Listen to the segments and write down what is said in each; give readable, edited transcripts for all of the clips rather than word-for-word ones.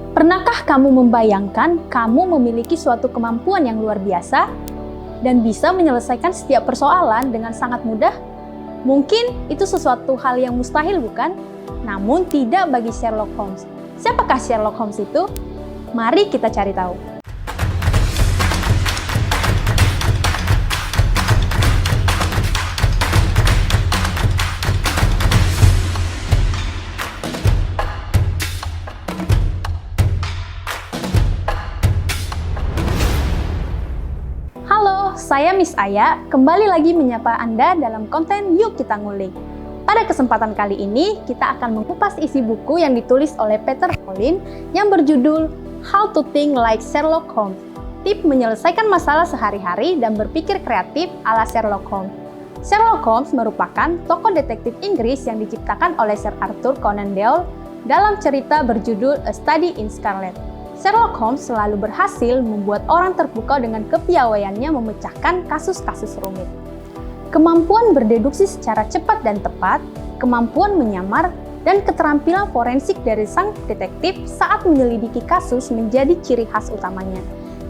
Pernahkah kamu membayangkan kamu memiliki suatu kemampuan yang luar biasa dan bisa menyelesaikan setiap persoalan dengan sangat mudah? Mungkin itu sesuatu hal yang mustahil, bukan? Namun tidak bagi Sherlock Holmes. Siapakah Sherlock Holmes itu? Mari kita cari tahu. Halo, saya Miss Aya, kembali lagi menyapa Anda dalam konten Yuk Kita Ngulik. Pada kesempatan kali ini, kita akan mengupas isi buku yang ditulis oleh Peter Collins yang berjudul How to Think Like Sherlock Holmes, Tips Menyelesaikan Masalah Sehari-hari dan Berpikir Kreatif ala Sherlock Holmes. Sherlock Holmes merupakan tokoh detektif Inggris yang diciptakan oleh Sir Arthur Conan Doyle dalam cerita berjudul A Study in Scarlet. Sherlock Holmes selalu berhasil membuat orang terpukau dengan kepiawaiannya memecahkan kasus-kasus rumit. Kemampuan berdeduksi secara cepat dan tepat, kemampuan menyamar, dan keterampilan forensik dari sang detektif saat menyelidiki kasus menjadi ciri khas utamanya.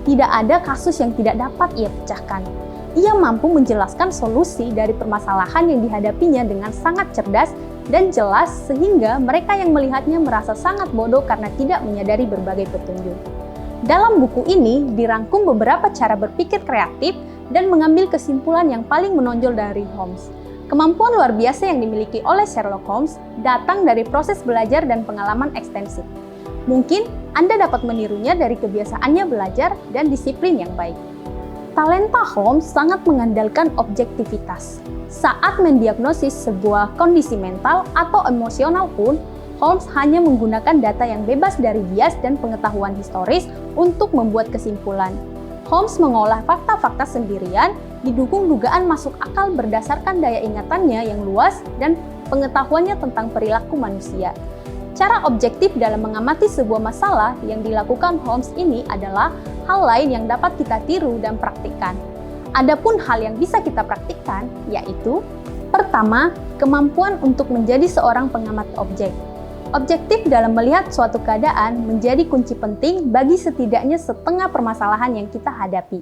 Tidak ada kasus yang tidak dapat ia pecahkan. Ia mampu menjelaskan solusi dari permasalahan yang dihadapinya dengan sangat cerdas dan jelas sehingga mereka yang melihatnya merasa sangat bodoh karena tidak menyadari berbagai petunjuk. Dalam buku ini dirangkum beberapa cara berpikir kreatif dan mengambil kesimpulan yang paling menonjol dari Holmes. Kemampuan luar biasa yang dimiliki oleh Sherlock Holmes datang dari proses belajar dan pengalaman ekstensif. Mungkin Anda dapat menirunya dari kebiasaannya belajar dan disiplin yang baik. Talenta Holmes sangat mengandalkan objektivitas. Saat mendiagnosis sebuah kondisi mental atau emosional pun, Holmes hanya menggunakan data yang bebas dari bias dan pengetahuan historis untuk membuat kesimpulan. Holmes mengolah fakta-fakta sendirian, didukung dugaan masuk akal berdasarkan daya ingatannya yang luas dan pengetahuannya tentang perilaku manusia. Cara objektif dalam mengamati sebuah masalah yang dilakukan Holmes ini adalah hal lain yang dapat kita tiru dan praktikkan. Adapun hal yang bisa kita praktikkan, yaitu pertama, kemampuan untuk menjadi seorang pengamat objek. Objektif dalam melihat suatu keadaan menjadi kunci penting bagi setidaknya setengah permasalahan yang kita hadapi.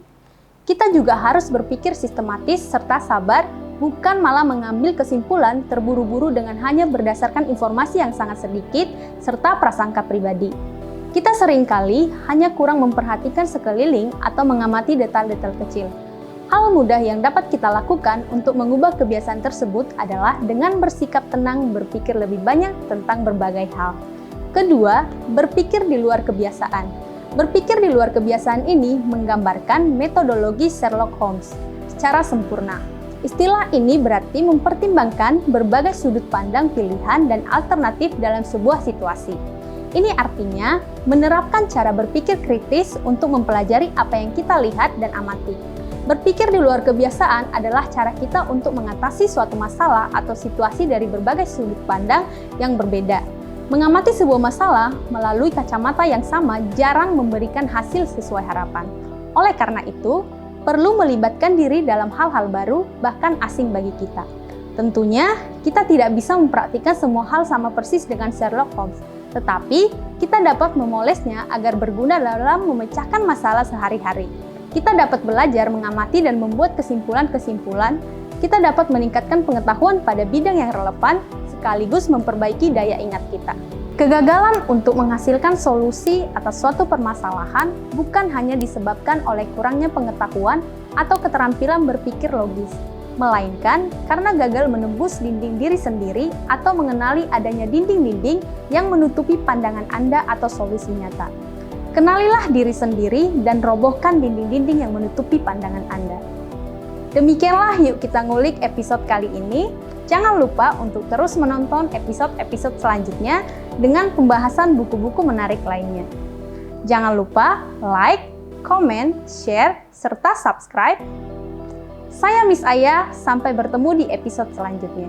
Kita juga harus berpikir sistematis serta sabar, bukan malah mengambil kesimpulan terburu-buru dengan hanya berdasarkan informasi yang sangat sedikit serta prasangka pribadi. Kita seringkali hanya kurang memperhatikan sekeliling atau mengamati detail-detail kecil. Hal mudah yang dapat kita lakukan untuk mengubah kebiasaan tersebut adalah dengan bersikap tenang berpikir lebih banyak tentang berbagai hal. Kedua, berpikir di luar kebiasaan. Berpikir di luar kebiasaan ini menggambarkan metodologi Sherlock Holmes secara sempurna. Istilah ini berarti mempertimbangkan berbagai sudut pandang pilihan dan alternatif dalam sebuah situasi. Ini artinya menerapkan cara berpikir kritis untuk mempelajari apa yang kita lihat dan amati. Berpikir di luar kebiasaan adalah cara kita untuk mengatasi suatu masalah atau situasi dari berbagai sudut pandang yang berbeda. Mengamati sebuah masalah melalui kacamata yang sama jarang memberikan hasil sesuai harapan. Oleh karena itu, perlu melibatkan diri dalam hal-hal baru, bahkan asing bagi kita. Tentunya, kita tidak bisa mempraktikkan semua hal sama persis dengan Sherlock Holmes, tetapi kita dapat memolesnya agar berguna dalam memecahkan masalah sehari-hari. Kita dapat belajar mengamati dan membuat kesimpulan-kesimpulan. Kita dapat meningkatkan pengetahuan pada bidang yang relevan, sekaligus memperbaiki daya ingat kita. Kegagalan untuk menghasilkan solusi atas suatu permasalahan bukan hanya disebabkan oleh kurangnya pengetahuan atau keterampilan berpikir logis, melainkan karena gagal menembus dinding diri sendiri atau mengenali adanya dinding-dinding yang menutupi pandangan Anda atau solusi nyata. Kenalilah diri sendiri dan robohkan dinding-dinding yang menutupi pandangan Anda. Demikianlah Yuk Kita Ngulik episode kali ini. Jangan lupa untuk terus menonton episode-episode selanjutnya dengan pembahasan buku-buku menarik lainnya. Jangan lupa like, comment, share, serta subscribe. Saya Miss Aya, sampai bertemu di episode selanjutnya.